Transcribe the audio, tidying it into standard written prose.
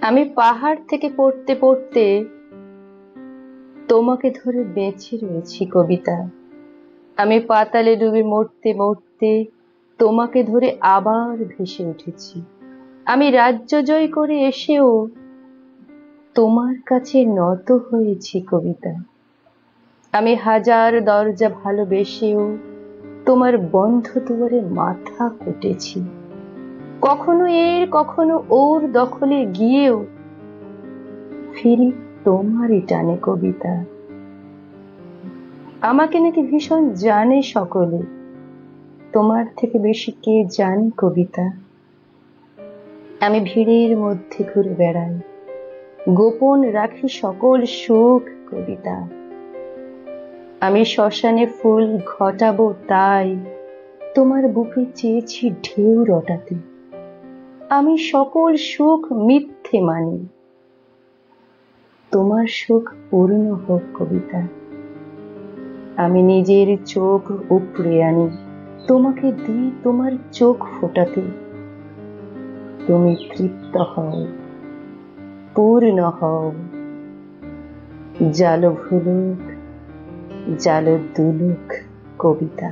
আমি পাহাড় থেকে পড়তে পড়তে তোমাকে ধরে বেঁচে রয়েছি কবিতা। আমি পাতালে ডুবে মরতে মরতে তোমাকে ধরে আবার ভেসে উঠেছি। আমি রাজ্য জয় করে এসেও তোমার কাছে নত হয়েছি কবিতা। আমি হাজার দরজা ভালোবেসেও তোমার বন্ধ দুয়ারে মাথা কুটেছি। কখনো এর কখনো ওর দখলে গিয়েও ফিরি তোমারই টানে কবিতা। আমাকে নাকি ভীষণ জানে সকলে, তোমার থেকে বেশি কে জানে কবিতা। আমি ভিড়ের মধ্যে ঘুরে বেড়াই, গোপন রাখি সকল সুখ কবিতা। আমি শ্মশানে ফুল ঘটাবো তাই তোমার বুকে চেয়েছি ঢেউ রটাতে। আমি সকল সুখ মিথ্যে মানি, তোমার সুখ পূর্ণ হোক কবিতা। আমি নিজের চোখ উপড়ে আনি, তোমাকে দিই তোমার চোখ ফোটাতে। তুমি তৃপ্ত হও, পূর্ণ হও, জালো ভুলুক, জালো দুলুক কবিতা।